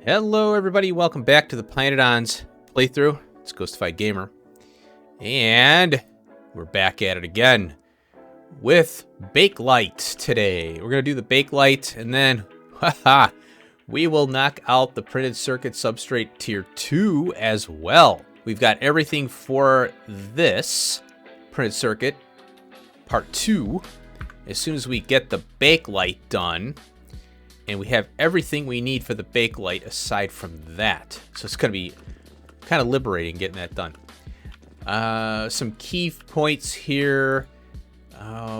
Hello everybody, welcome back to the pYanodons playthrough. It's Ghostified Gamer. And we're back at it again with Bakelite today. We're going to do the Bakelite and then, haha, we will knock out the printed circuit substrate tier 2 as well. We've got everything for this printed circuit part 2. As soon as we get the Bakelite done, and we have everything we need for the Bakelite aside from that. So it's going to be kind of liberating getting that done. Some key points here.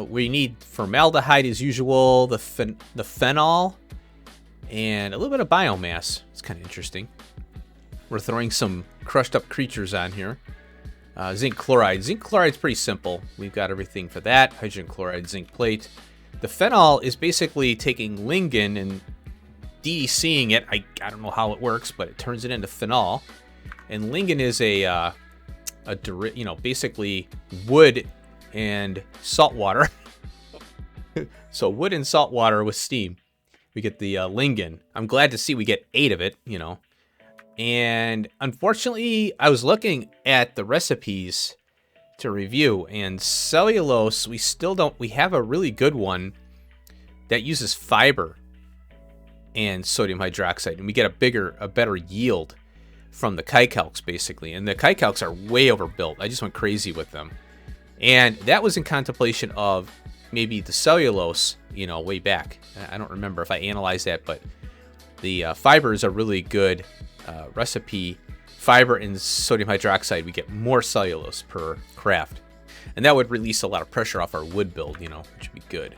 We need formaldehyde as usual, the phenol, and a little bit of biomass. It's kind of interesting. We're throwing some crushed up creatures on here. Zinc chloride. Zinc chloride's pretty simple. We've got everything for that. Hydrogen chloride, zinc plate. The phenol is basically taking lignin and DDCing it. I don't know how it works, but it turns it into phenol. And lignin is basically wood and salt water. So wood and salt water with steam. We get the lignin. I'm glad to see we get 8 of it, you know. And unfortunately, I was looking at the recipes to review, and cellulose, we have a really good one that uses fiber and sodium hydroxide, and we get a better yield from the kykалks basically. And the kykалks are way overbuilt. I just went crazy with them, and that was in contemplation of maybe the cellulose, you know, way back. I don't remember if I analyzed that, but the fiber is a really good recipe. Fiber and sodium hydroxide, we get more cellulose per craft. And that would release a lot of pressure off our wood build, you know, which would be good.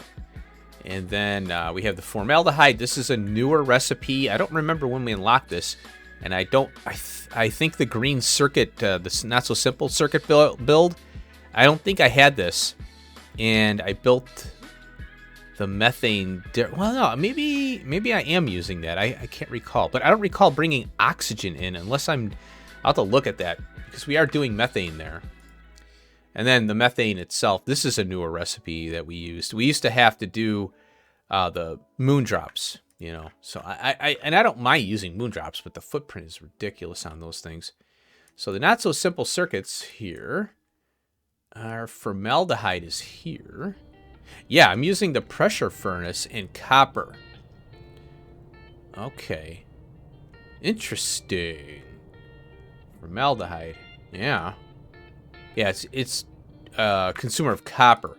And then we have the formaldehyde. This is a newer recipe. I don't remember when we unlocked this. And I think the green circuit, this not so simple circuit build, I don't think I had this. And I built the methane. Well, no, maybe I am using that. I can't recall. But I don't recall bringing oxygen in unless I'll have to look at that, because we are doing methane there. And then the methane itself, this is a newer recipe that we used. We used to have to do the moon drops, you know. So I don't mind using moon drops, but the footprint is ridiculous on those things. So the not so simple circuits here. Our formaldehyde is here. Yeah, I'm using the pressure furnace and copper. Okay. Interesting. Formaldehyde. Yeah. Yeah, it's consumer of copper.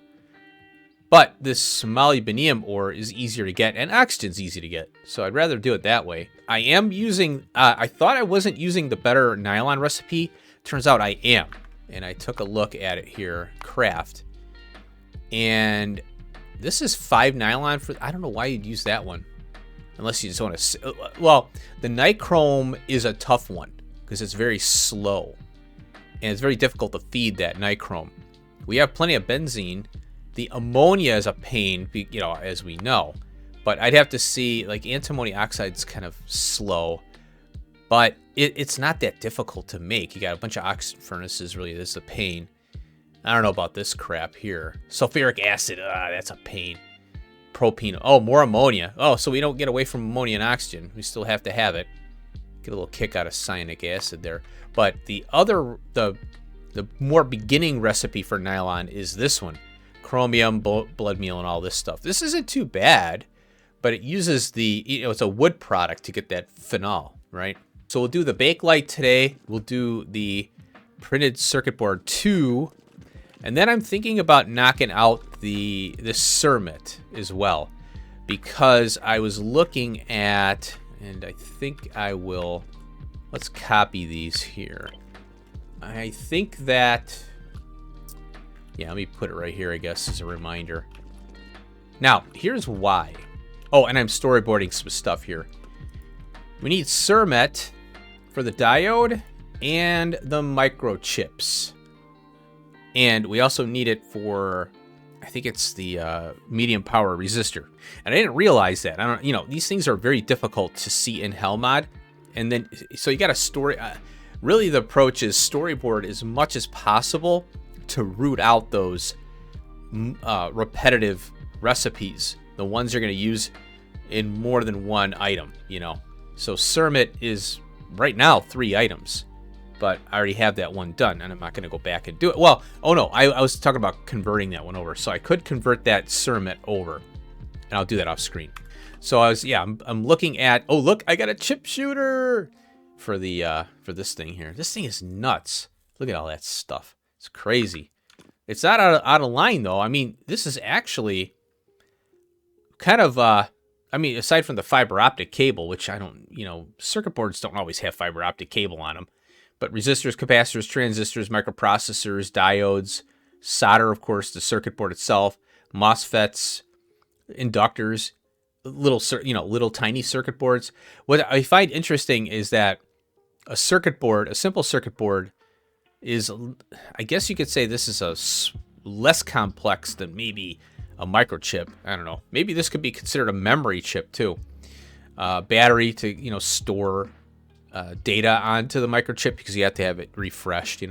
But this molybdenum ore is easier to get, and oxygen's easy to get. So I'd rather do it that way. I am using, I thought I wasn't using the better nylon recipe. Turns out I am. And I took a look at it here, craft. And this is 5 nylon for, I don't know why you'd use that one. Unless you just want to, well, the nichrome is a tough one because it's very slow. And it's very difficult to feed that nichrome. We have plenty of benzene. The ammonia is a pain, you know, as we know. But I'd have to see, like, antimony oxide's kind of slow. But it's not that difficult to make. You got a bunch of oxygen furnaces, really. This is a pain. I don't know about this crap here. Sulfuric acid, that's a pain. Propene, oh, more ammonia. Oh, so we don't get away from ammonia and oxygen. We still have to have it. Get a little kick out of cyanic acid there. But the more beginning recipe for nylon is this one. Chromium, blood meal, and all this stuff. This isn't too bad, but it uses it's a wood product to get that phenol, right? So we'll do the Bakelite today. We'll do the printed circuit board 2. And then I'm thinking about knocking out the Cermet as well, because I was looking at, and I think I will, let's copy these here. I think that, yeah, let me put it right here, I guess, as a reminder. Now, here's why. Oh, and I'm storyboarding some stuff here. We need Cermet for the diode and the microchips. And we also need it for, I think it's the medium power resistor. And I didn't realize that. I don't, you know, these things are very difficult to see in Hellmod. And then, so you got to story. Really, the approach is storyboard as much as possible to root out those repetitive recipes, the ones you're going to use in more than one item, you know. So Cermet is right now 3 items, but I already have that one done, and I'm not going to go back and do it. Well, oh no, I was talking about converting that one over, so I could convert that Cermet over, and I'll do that off screen. So I'm looking at, oh look, I got a chip shooter for the for this thing here. This thing is nuts. Look at all that stuff. It's crazy. It's not out of line though. I mean, this is actually kind of I mean, aside from the fiber optic cable, which I don't, circuit boards don't always have fiber optic cable on them, but resistors, capacitors, transistors, microprocessors, diodes, solder, of course, the circuit board itself, MOSFETs, inductors, little tiny circuit boards. What I find interesting is that a simple circuit board is, I guess you could say this is less complex than maybe a microchip. I don't know. Maybe this could be considered a memory chip too. Battery to, store data onto the microchip because you have to have it refreshed,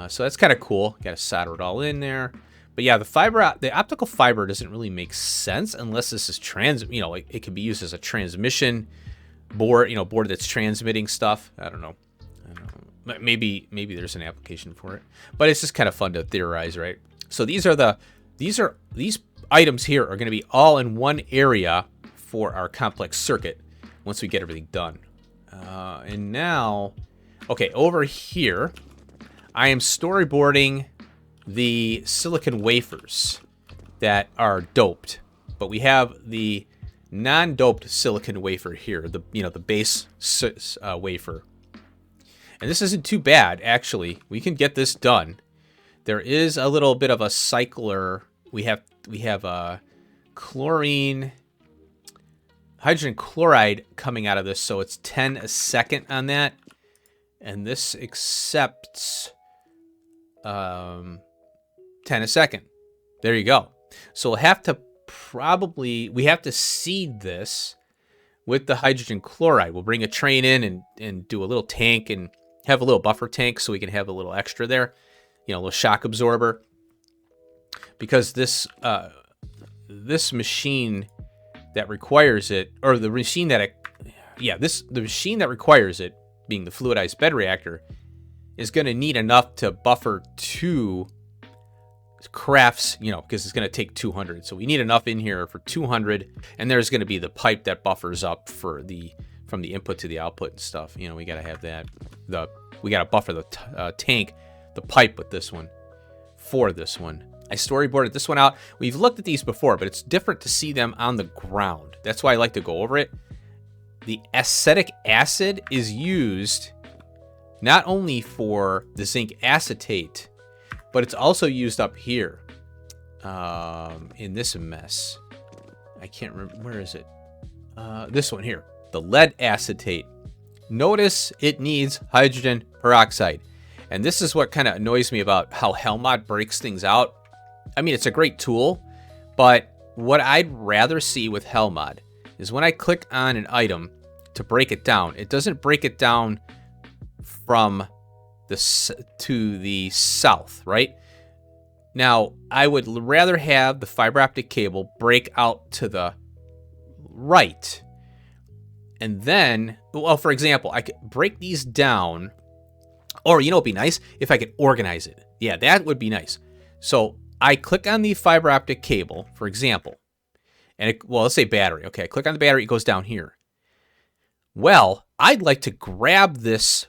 So that's kind of cool. Got to solder it all in there. But yeah, the optical fiber doesn't really make sense unless this is it can be used as a transmission board, board that's transmitting stuff. I don't know. Maybe there's an application for it, but it's just kind of fun to theorize, right? So these items here are going to be all in one area for our complex circuit once we get everything done. And now, okay, over here, I am storyboarding the silicon wafers that are doped, but we have the non-doped silicon wafer here, the base wafer. And this isn't too bad, actually. We can get this done. There is a little bit of a cycler. We have a hydrogen chloride coming out of this, so it's 10 a second on that. And this accepts 10 a second. There you go. So we'll have to we have to seed this with the hydrogen chloride. We'll bring a train in and do a little tank and have a little buffer tank so we can have a little extra there, a little shock absorber. Because this machine that requires it, or the machine that the machine that requires it, being the fluidized bed reactor, is going to need enough to buffer 2 crafts, because it's going to take 200. So we need enough in here for 200, and there's going to be the pipe that buffers up from the input to the output and stuff. We got to have that. We got to buffer the tank, the pipe with this one, for this one. I storyboarded this one out. We've looked at these before, but it's different to see them on the ground. That's why I like to go over it. The acetic acid is used not only for the zinc acetate, but it's also used up here in this mess. I can't remember. Where is it? This one here. The lead acetate. Notice it needs hydrogen peroxide. And this is what kind of annoys me about how Helmod breaks things out. I mean, it's a great tool, but what I'd rather see with Helmod is when I click on an item to break it down, it doesn't break it down from to the south, right? Now, I would rather have the fiber optic cable break out to the right. And then, well, for example, I could break these down, or it'd be nice if I could organize it. Yeah, that would be nice. So I click on the fiber optic cable, for example, and let's say battery. Okay, I click on the battery, it goes down here. Well, I'd like to grab this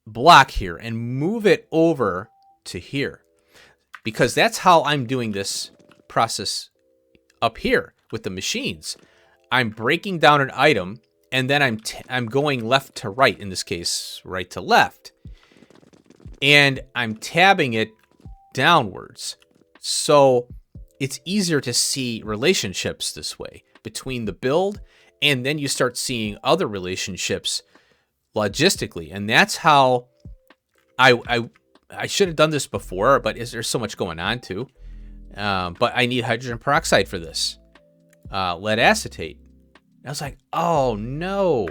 block here and move it over to here, because that's how I'm doing this process up here with the machines. I'm breaking down an item, and then I'm going left to right, in this case, right to left. And I'm tabbing it downwards. So it's easier to see relationships this way between the build, and then you start seeing other relationships logistically. And that's how I should have done this before, but there's so much going on too. But I need hydrogen peroxide for this. Lead acetate. I was like, oh no.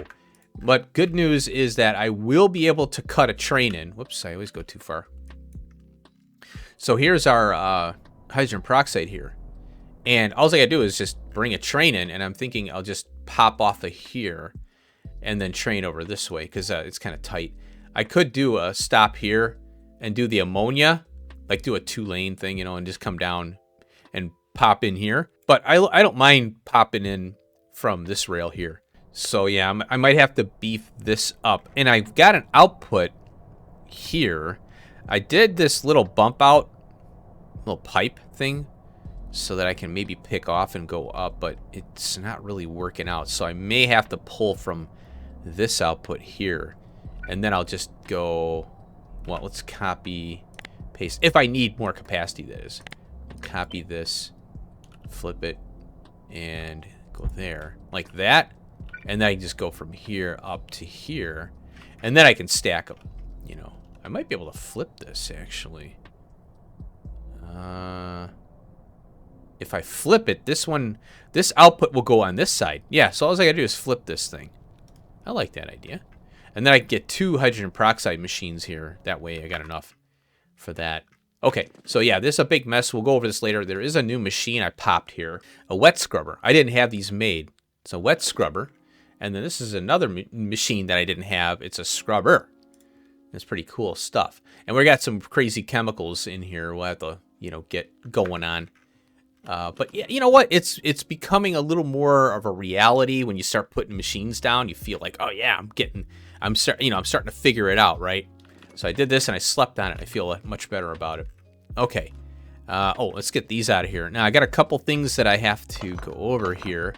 But good news is that I will be able to cut a train in. Whoops, I always go too far. So here's our hydrogen peroxide here. And all I gotta do is just bring a train in, and I'm thinking I'll just pop off of here. and then train over this way because it's kind of tight. I could do a stop here and do the ammonia, like do a 2-lane thing, you know, and just come down and pop in here. But I don't mind popping in from this rail here. So yeah, I might have to beef this up. And I've got an output here. I did this little bump out, little pipe thing, so that I can maybe pick off and go up, but it's not really working out. So I may have to pull from this output here, and then I'll just go, well, let's copy, paste, if I need more capacity, that is. Copy this, flip it, and go there, like that. And then I just go from here up to here, and then I can stack them, you know. I might be able to flip this, actually. If I flip it, this output will go on this side. Yeah, so all I gotta do is flip this thing. I like that idea. And then I can get 2 hydrogen peroxide machines here. That way I got enough for that. Okay, so yeah, this is a big mess. We'll go over this later. There is a new machine I popped here. A wet scrubber. I didn't have these made. It's a wet scrubber. And then this is another machine that I didn't have. It's a scrubber. It's pretty cool stuff. And we got some crazy chemicals in here we'll have to, you know, get going on. But yeah, you know what? It's becoming a little more of a reality when you start putting machines down. You feel like, oh yeah, I'm starting to figure it out, right? So I did this and I slept on it. I feel much better about it. Okay. Oh, let's get these out of here. Now I got a couple things that I have to go over here.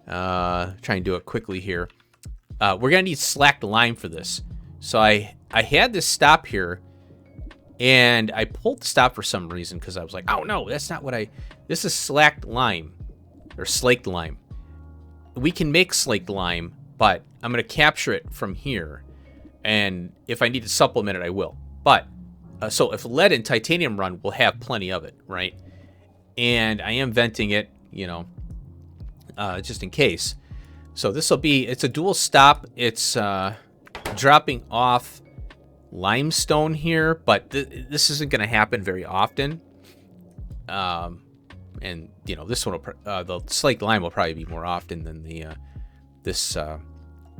Try and do it quickly here. We're gonna need slacked lime for this. So I had this stop here, and I pulled the stop for some reason because I was like, oh no, that's not what this is slacked lime, or slaked lime. We can make slaked lime, but I'm going to capture it from here, and if I need to supplement it, I will. But, so if lead and titanium run, we'll have plenty of it, right? And I am venting it, you know, just in case. So this will be, it's a dual stop. It's dropping off limestone here, but this isn't going to happen very often. And you know, this one will, the slaked lime will probably be more often than the this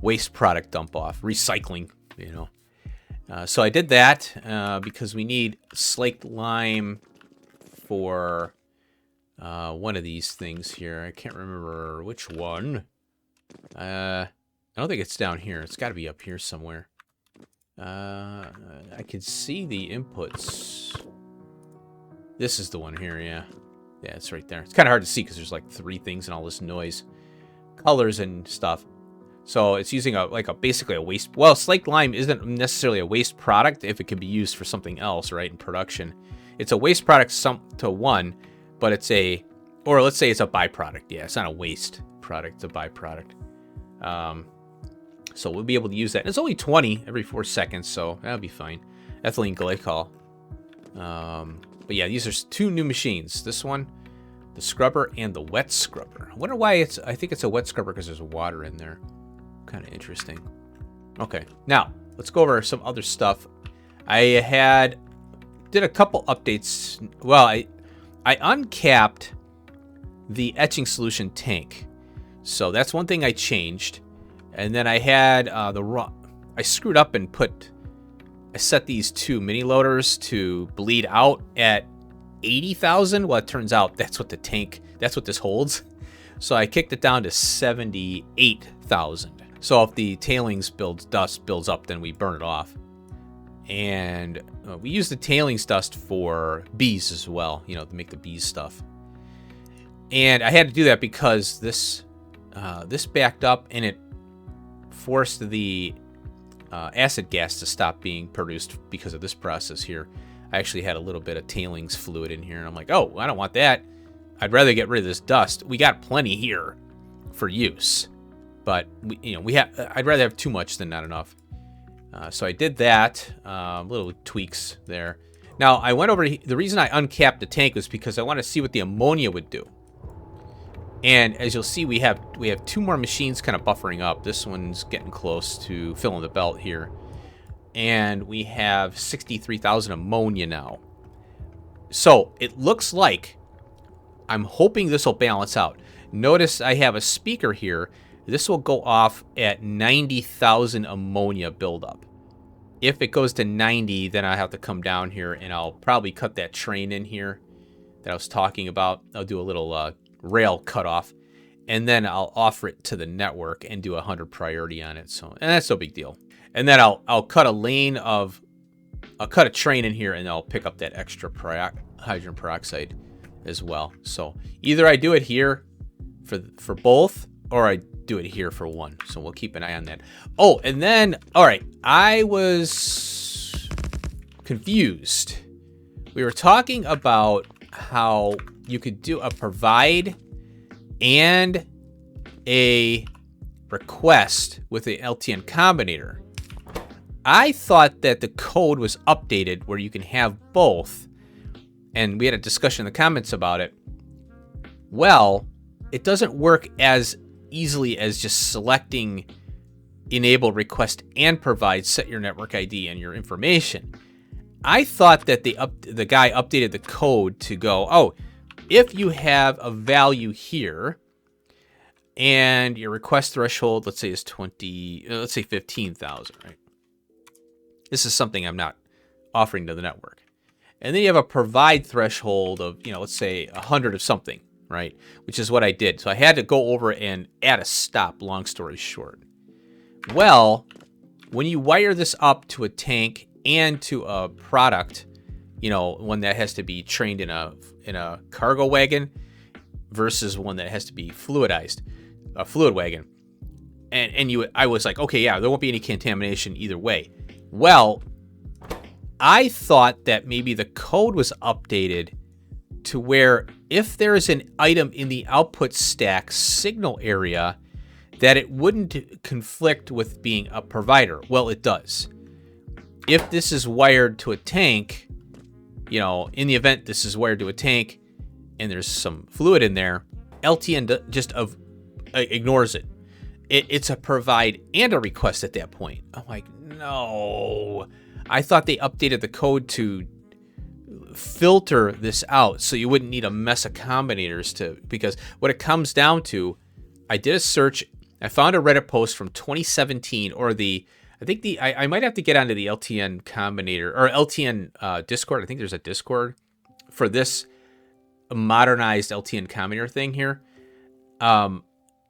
waste product dump off, recycling, you know. So I did that because we need slaked lime for one of these things here. I can't remember which one. I don't think it's down here. It's got to be up here somewhere. I can see the inputs. This is the one here, yeah. Yeah, it's right there. It's kind of hard to see because there's like 3 things and all this noise. Colors and stuff. So it's using basically a waste. Well, slaked lime isn't necessarily a waste product if it can be used for something else, right, in production. It's a waste product to one, but it's or let's say it's a byproduct. Yeah, it's not a waste product, it's a byproduct. So we'll be able to use that. And it's only 20 every 4 seconds, so that'll be fine. Ethylene glycol. But yeah, these are 2 new machines. This one, the scrubber, and the wet scrubber. I wonder why I think it's a wet scrubber because there's water in there. Kind of interesting. Okay, now let's go over some other stuff. I did a couple updates. Well, I uncapped the etching solution tank. So that's one thing I changed. And then I had I screwed up and I set these 2 mini loaders to bleed out at 80,000. Well, it turns out that's what this holds. So I kicked it down to 78,000. So if the tailings dust builds up, then we burn it off. And we use the tailings dust for bees as well, you know, to make the bees stuff. And I had to do that because this backed up and it forced the acid gas to stop being produced because of this process here. I actually had a little bit of tailings fluid in here, and I'm like, oh, I don't want that. I'd rather get rid of this dust. We got plenty here for use, but I'd rather have too much than not enough. So I did that. Little tweaks there. Now I went over. The reason I uncapped the tank was because I want to see what the ammonia would do. And as you'll see, we have 2 more machines kind of buffering up. This one's getting close to filling the belt here. And we have 63,000 ammonia now. So it looks like, I'm hoping this will balance out. Notice I have a speaker here this will go off at 90,000 ammonia buildup. If it goes to 90, then I have to come down here and I'll probably cut that train in here that I was talking about. I'll do a little rail cutoff, and then I'll offer it to the network and do 100 priority on it. So, and that's no big deal. And then I'll cut I'll cut a train in here, and I'll pick up that extra hydrogen peroxide as well. So either I do it here for both, or I do it here for one. So we'll keep an eye on that. Oh, and then, all right, I was confused. We were talking about how you could do a provide and a request with the LTN combinator. I thought that the code was updated where you can have both, and we had a discussion in the comments about it. Well, it doesn't work as easily as just selecting enable request and provide, set your network ID and your information. I thought that the guy updated the code to go, oh, if you have a value here and your request threshold, let's say is 15,000, right? This is something I'm not offering to the network. And then you have a provide threshold of, let's say 100 of something, right? Which is what I did. So I had to go over and add a stop, long story short. Well, when you wire this up to a tank and to a product, one that has to be trained in a cargo wagon versus one that has to be fluidized, a fluid wagon. I was like, okay, yeah, there won't be any contamination either way. Well, I thought that maybe the code was updated to where if there is an item in the output stack signal area, that it wouldn't conflict with being a provider. Well, it does. If this is wired to a tank, in the event this is wired to a tank and there's some fluid in there, LTN just ignores it. It's a provide and a request at that point. I'm like, no. I thought they updated the code to filter this out so you wouldn't need a mess of combinators because what it comes down to, I did a search. I found a Reddit post from 2017 I might have to get onto the LTN combinator or LTN Discord. I think there's a Discord for this modernized LTN combinator thing here.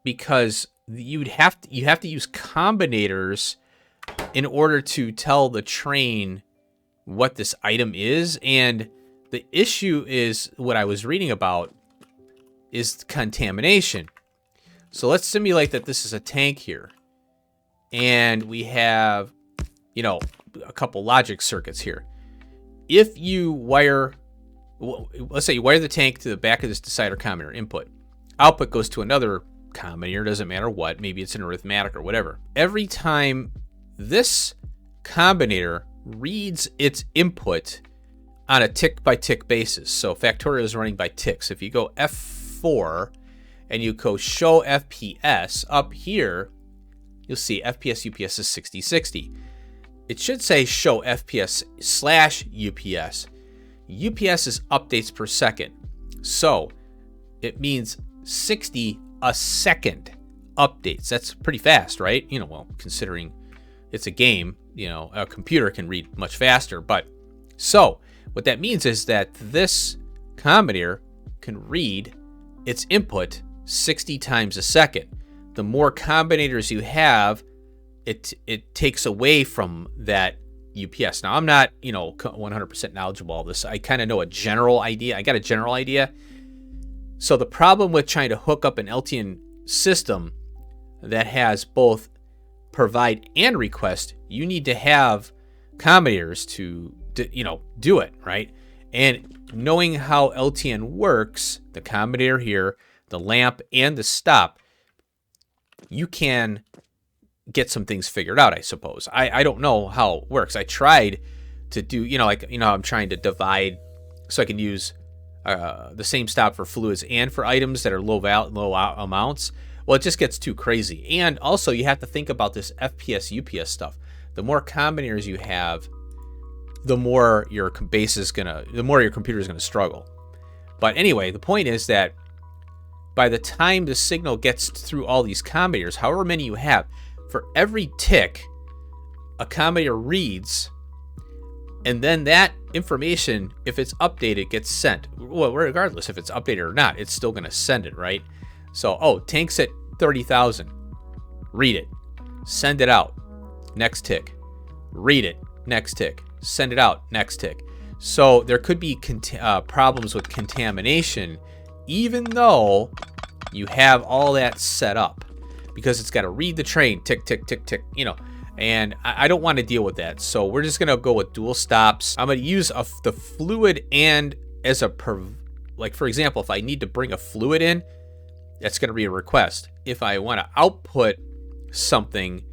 Because you have to use combinators in order to tell the train what this item is. And the issue is what I was reading about is contamination. So let's simulate that this is a tank here. And we have, a couple logic circuits here. If you let's say you wire the tank to the back of this decider combinator input, output goes to another combinator, doesn't matter what, maybe it's an arithmetic or whatever. Every time this combinator reads its input on a tick by tick basis. So Factorio is running by ticks. If you go F4 and you go show FPS up here, you'll see FPS UPS is 6060. It should say show FPS / UPS. UPS is updates per second. So it means 60 a second updates. That's pretty fast, right? Well, considering it's a game, a computer can read much faster. But so what that means is that this combinator can read its input 60 times a second. The more combinators you have, it takes away from that UPS. Now, I'm not, 100% knowledgeable of this. I kind of know a general idea. I got a general idea. So the problem with trying to hook up an LTN system that has both provide and request, you need to have combinators to do it, right? And knowing how LTN works, the combinator here, the lamp, and the stop, you can get some things figured out, I suppose. I don't know how it works. I tried to do, I'm trying to divide so I can use the same stop for fluids and for items that are low amounts. Well, it just gets too crazy. And also you have to think about this FPS, UPS stuff. The more combinators you have, the more your computer is gonna struggle. But anyway, the point is that by the time the signal gets through all these combinators, however many you have, for every tick, a combinator reads, and then that information, if it's updated, gets sent. Well, regardless if it's updated or not, it's still going to send it, right? So, oh, tank's at 30,000. Read it. Send it out. Next tick. Read it. Next tick. Send it out. Next tick. So there could be problems with contamination, even though you have all that set up, because it's got to read the train, tick, tick, tick, tick, you know, and I don't want to deal with that. So we're just going to go with dual stops. I'm going to use the fluid and as a, like for example, if I need to bring a fluid in, that's going to be a request. If I want to output something,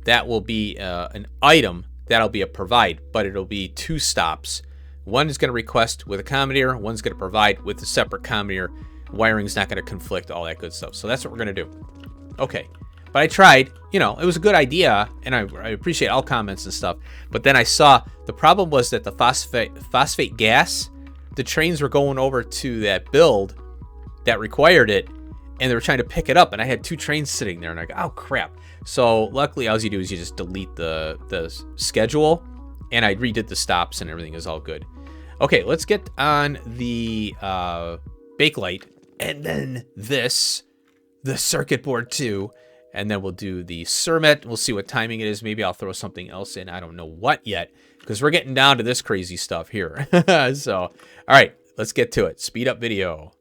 that will be an item, that'll be a provide, but it'll be two stops. One is going to request with a combinator, one's going to provide with a separate combinator. Wiring's not going to conflict, all that good stuff. So that's what we're going to do. Okay. But I tried, you know, it was a good idea, and I appreciate all comments and stuff. But then I saw the problem was that the phosphate gas, the trains were going over to that build that required it, and they were trying to pick it up, and I had two trains sitting there, and I go, oh crap. So luckily, all you do is you just delete the schedule, and I redid the stops, and everything is all good. Okay, let's get on the Bakelite, and then the circuit board too, and then we'll do the Cermet. We'll see what timing it is. Maybe I'll throw something else in. I don't know what yet, because we're getting down to this crazy stuff here. So, all right, let's get to it. Speed up video.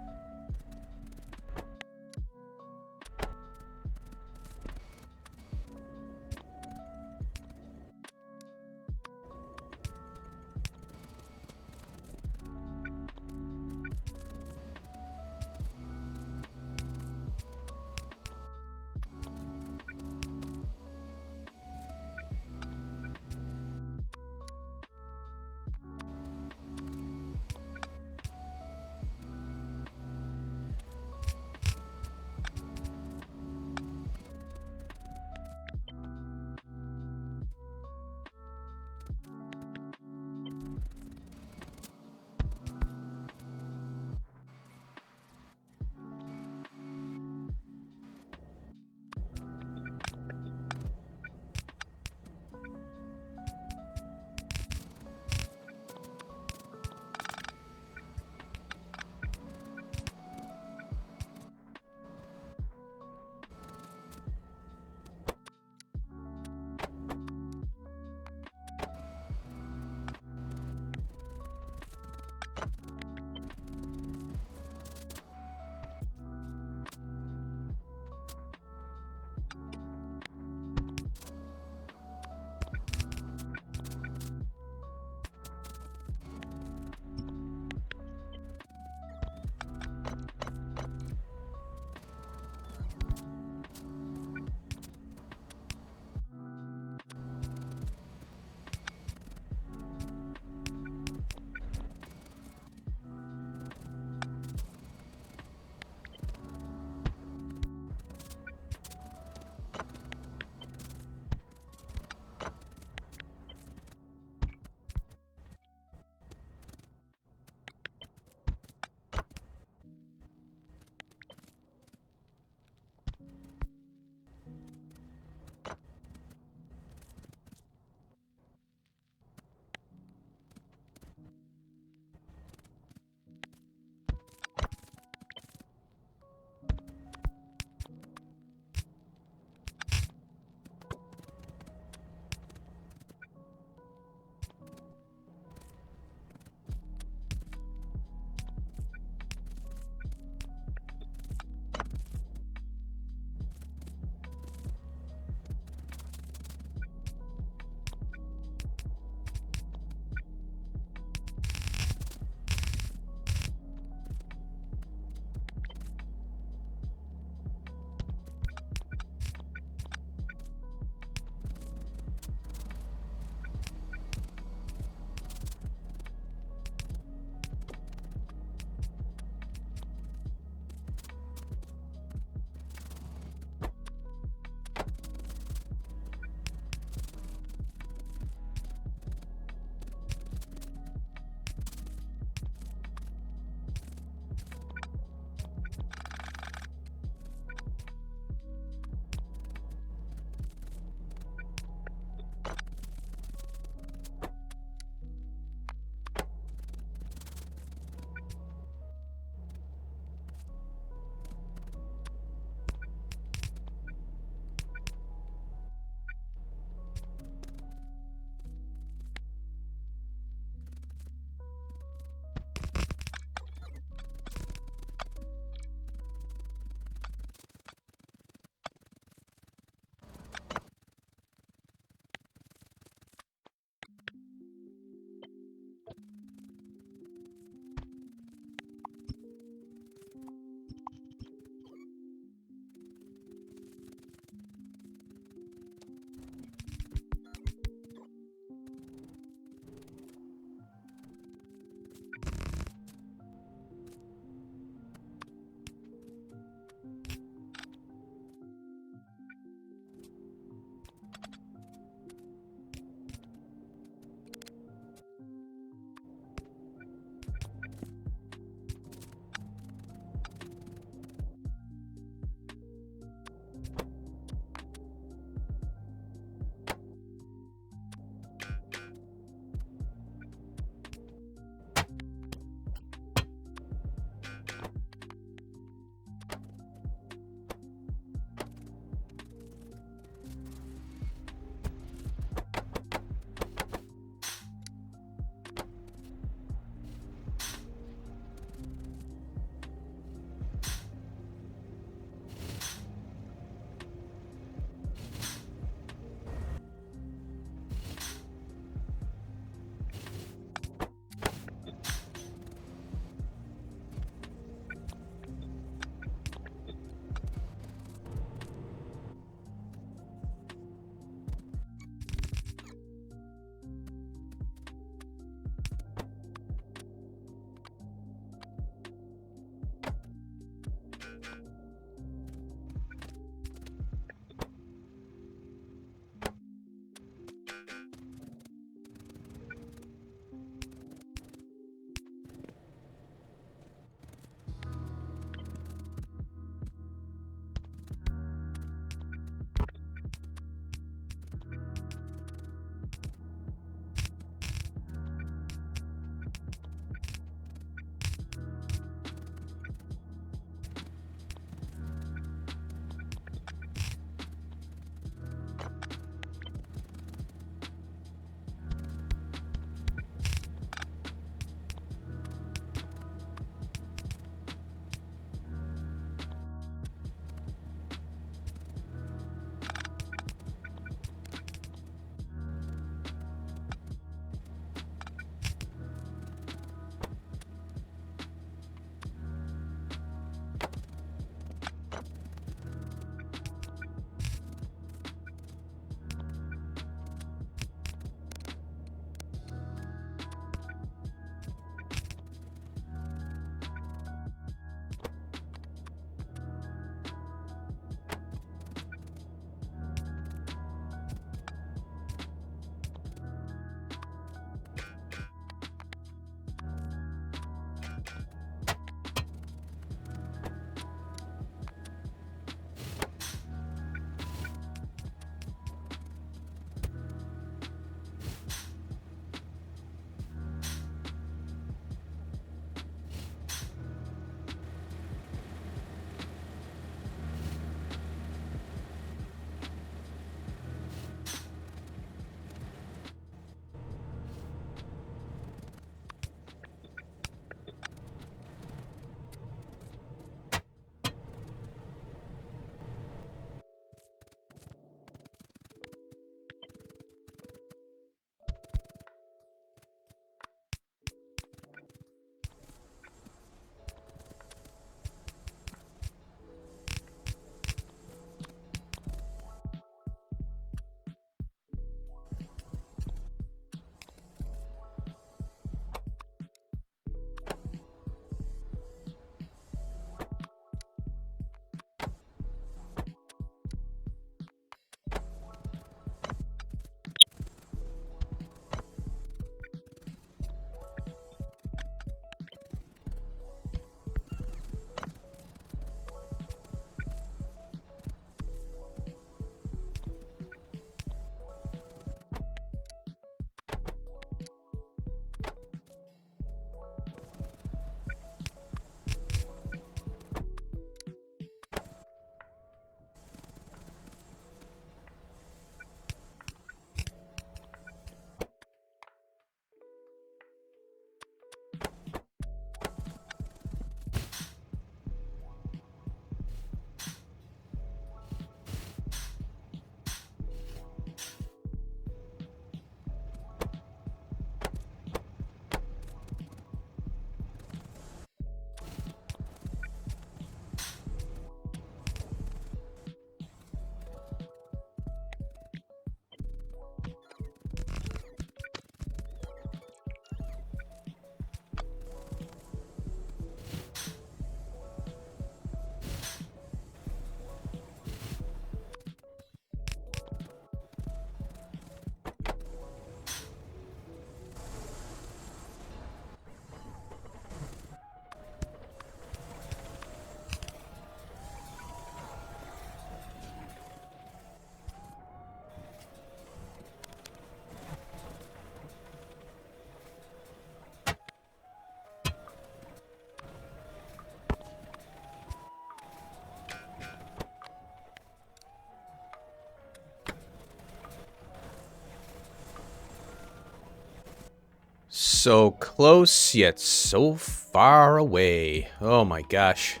So close, yet so far away. Oh my gosh.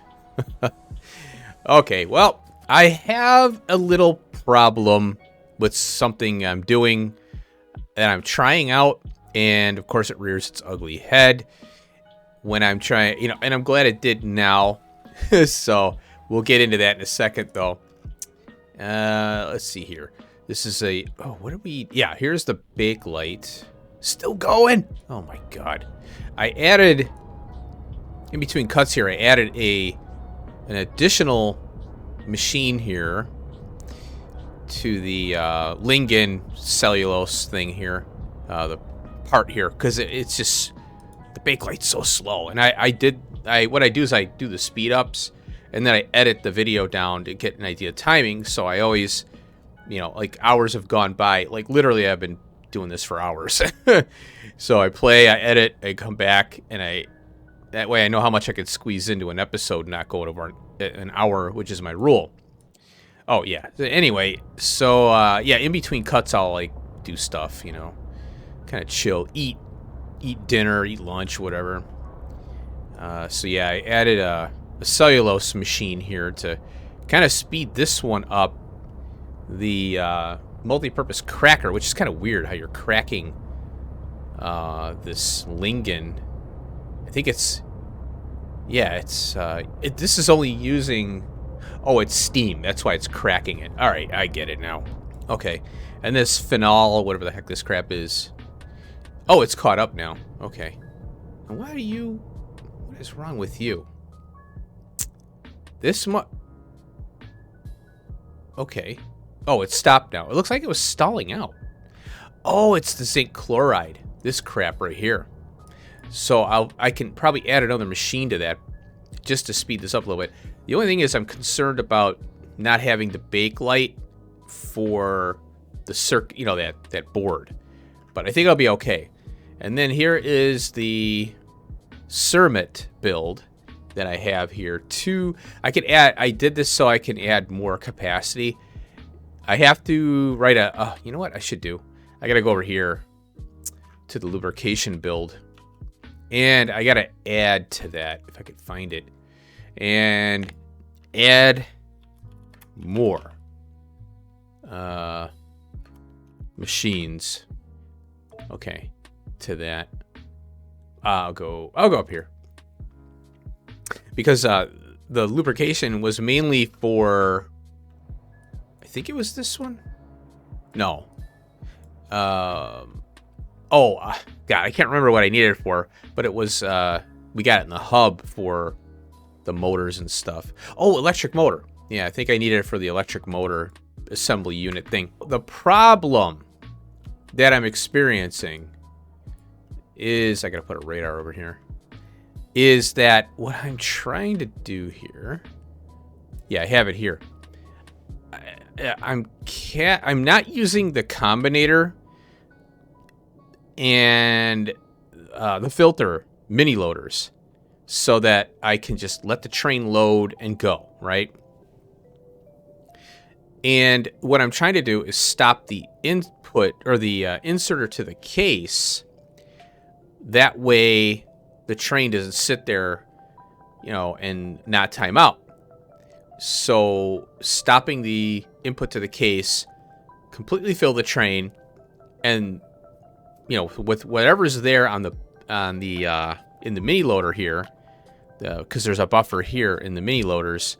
Okay, well, I have a little problem with something I'm doing that I'm trying out, and of course it rears its ugly head when I'm trying, you know, and I'm glad it did now. So we'll get into that in a second, though. Let's see here. This is a, oh, what do we, yeah, here's the bake light. Still going. Oh my God. I added, in between cuts here, I added an additional machine here to the lignin cellulose thing here, the part here, because it's just, the bake light's so slow. And what I do is I do the speed ups, and then I edit the video down to get an idea of timing. So I always, you know, like hours have gone by, like literally I've been doing this for hours. So I play, I edit, I come back, and that way I know how much I could squeeze into an episode, not go over an hour, which is my rule. Oh yeah. Anyway, so yeah, in between cuts I'll like do stuff, you know, kind of chill, eat dinner, eat lunch, whatever. So yeah, I added a cellulose machine here to kind of speed this one up. The multi-purpose cracker, which is kind of weird how you're cracking this lignin. I think it's, yeah, it's this is only using, oh, it's steam. That's why it's cracking it. All right, I get it now. Okay, and this phenol, whatever the heck this crap is. Oh, it's caught up now. Okay. And why are you? What is wrong with you? This okay. Oh, it stopped now. It looks like it was stalling out. Oh, it's the zinc chloride. This crap right here. So I can probably add another machine to that just to speed this up a little bit. The only thing is I'm concerned about not having the bake light for the circuit, you know, that board. But I think I'll be okay. And then here is the Cermet build that I have here. I can add, I did this so I can add more capacity. I have to write you know what I should do? I gotta go over here to the lubrication build. And I gotta add to that, if I could find it. And add more machines. Okay, to that. I'll go up here. Because the lubrication was mainly for, I think it was this one? No. Oh, God, I can't remember what I needed it for, but it was, we got it in the hub for the motors and stuff. Oh, electric motor. Yeah, I think I needed it for the electric motor assembly unit thing. The problem that I'm experiencing is, I gotta put a radar over here, is that what I'm trying to do here, yeah, I have it here. I'm not using the combinator and the filter mini loaders so that I can just let the train load and go, right? And what I'm trying to do is stop the input or the inserter to the case. That way the train doesn't sit there, you know, and not time out. So stopping the input to the case, completely fill the train, and you know, with whatever's there on the in the mini loader here, because there's a buffer here in the mini loaders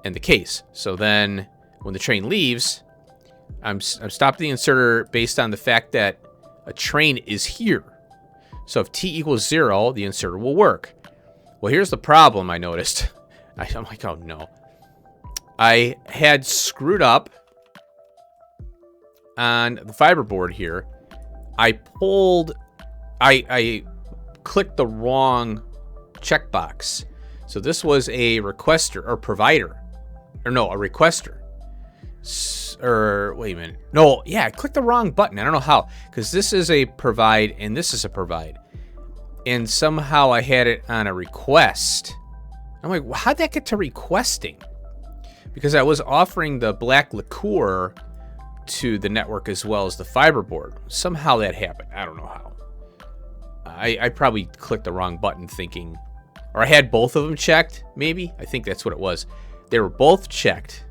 and the case. So then when the train leaves, I'm stopping the inserter based on the fact that a train is here. So if t equals 0, the inserter will work. Well, here's the problem I noticed. I'm like, oh no. I had screwed up on the fiber board here. I clicked the wrong checkbox. So this was a requester or provider. Or no, a requester. Or wait a minute. No, yeah, I clicked the wrong button. I don't know how. Because this is a provide and this is a provide. And somehow I had it on a request. I'm like, well, how'd that get to requesting? Because I was offering the black liqueur to the network as well as the fiber board. Somehow that happened. I don't know how. I probably clicked the wrong button thinking, or I had both of them checked, maybe. I think that's what it was. They were both checked,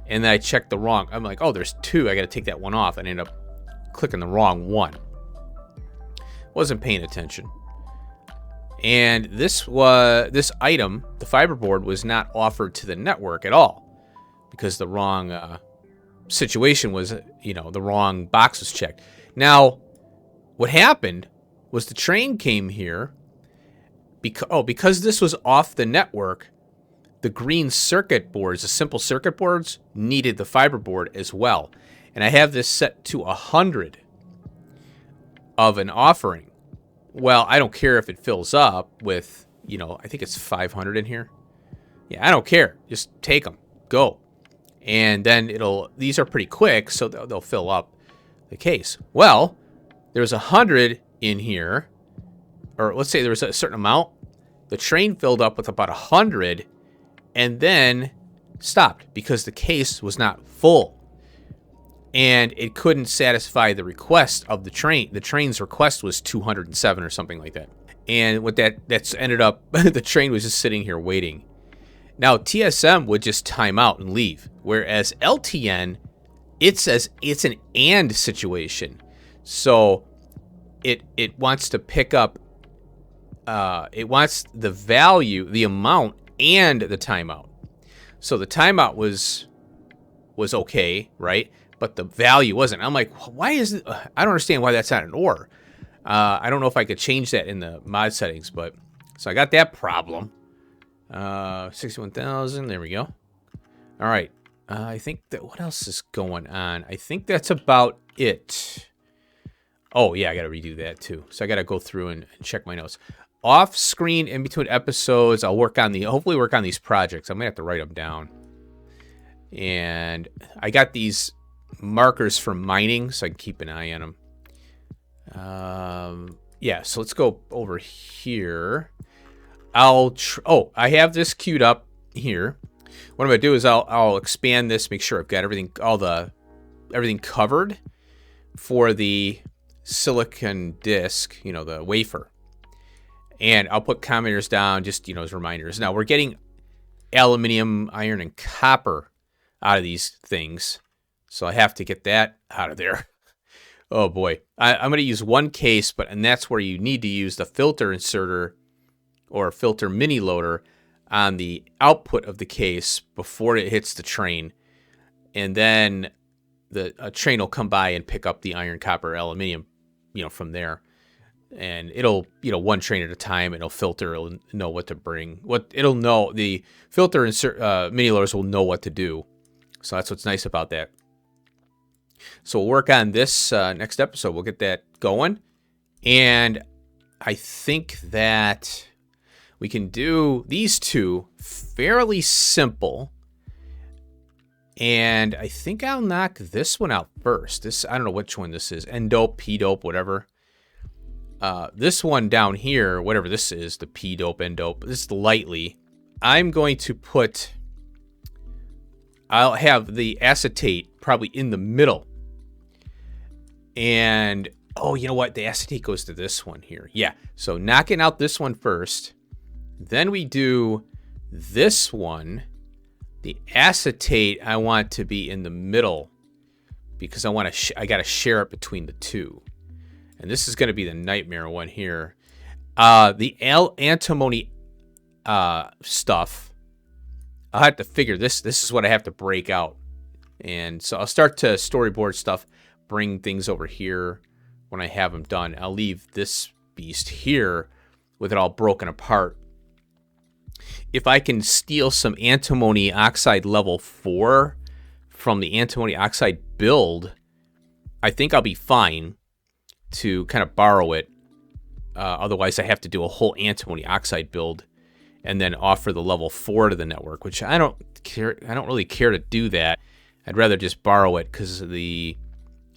and then I checked the wrong. I'm like, oh, there's two. I got to take that one off, and I ended up clicking the wrong one. Wasn't paying attention. And this item, the fiberboard, was not offered to the network at all because the wrong situation was, the wrong box was checked. Now, what happened was the train came here because this was off the network. The green circuit boards, the simple circuit boards, needed the fiberboard as well. And I have this set to 100 of an offering. Well, I don't care if it fills up with, I think it's 500 in here. Yeah, I don't care. Just take them. Go. And then these are pretty quick, so they'll fill up the case. Well, there's 100 in here, or let's say there was a certain amount. The train filled up with about 100 and then stopped because the case was not full. And it couldn't satisfy the request of the train. The train's request was 207 or something like that. And what that's ended up, the train was just sitting here waiting. Now, TSM would just time out and leave. Whereas LTN, it's an and situation. So it wants to pick up, it wants the value, the amount, and the timeout. So the timeout was okay, right? But the value wasn't. I'm like, why is it? I don't understand why that's not an OR. I don't know if I could change that in the mod settings, but so I got that problem. 61,000. There we go. All right. I think that what else is going on? I think that's about it. Oh yeah, I got to redo that too. So I got to go through and check my notes. Off screen in between episodes, I'll hopefully work on these projects. I'm gonna have to write them down. And I got these markers for mining, so I can keep an eye on them. Yeah, so let's go over here. I have this queued up here. What I'm gonna do is I'll expand this, make sure I've got everything covered for the silicon disc, the wafer. And I'll put commenters down just, as reminders. Now we're getting aluminum, iron, and copper out of these things. So I have to get that out of there. Oh boy. I'm going to use one case, and that's where you need to use the filter inserter or filter mini loader on the output of the case before it hits the train. And then a train will come by and pick up the iron, copper, aluminum, from there. And it'll, one train at a time, it'll filter, it'll know what to bring. The filter mini loaders will know what to do. So that's what's nice about that. So we'll work on this next episode. We'll get that going. And I think that we can do these two fairly simple. And I think I'll knock this one out first. I don't know which one this is. N-dope, P-dope, whatever. This one down here, whatever this is, the P-dope, N-dope, this is lightly. I'm going to I'll have the acetate probably in the middle. And, oh, you know what? The acetate goes to this one here. Yeah, so knocking out this one first. Then we do this one. The acetate I want to be in the middle because I got to share it between the two. And this is going to be the nightmare one here. The antimony stuff, I'll have to figure this. This is what I have to break out. And so I'll start to storyboard stuff, bring things over here when I have them done. I'll leave this beast here with it all broken apart. If I can steal some antimony oxide level 4 from the antimony oxide build, I think I'll be fine to kind of borrow it. Otherwise, I have to do a whole antimony oxide build and then offer the level 4 to the network, which I don't really care to do that. I'd rather just borrow it because I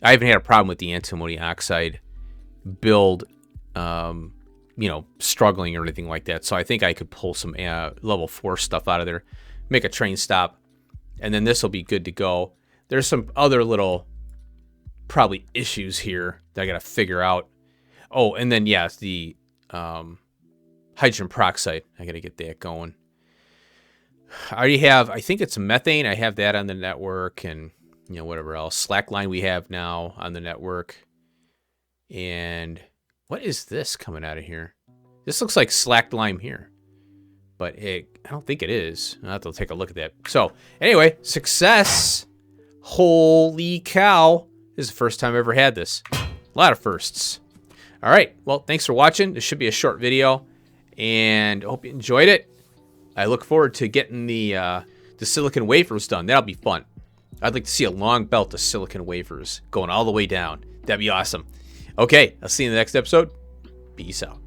haven't had a problem with the antimony oxide build, struggling or anything like that. So I think I could pull some level 4 stuff out of there, make a train stop, and then this will be good to go. There's some other little probably issues here that I got to figure out. Oh, and then, yes, the hydrogen peroxide. I got to get that going. I already have, I think it's methane. I have that on the network, and, you know, whatever else. Slackline we have now on the network. And what is this coming out of here? This looks like slackline here, but I don't think it is. I'll have to take a look at that. So anyway, success. Holy cow. This is the first time I've ever had this. A lot of firsts. All right. Well, thanks for watching. This should be a short video, and I hope you enjoyed it. I look forward to getting the silicon wafers done. That'll be fun. I'd like to see a long belt of silicon wafers going all the way down. That'd be awesome. Okay, I'll see you in the next episode. Peace out.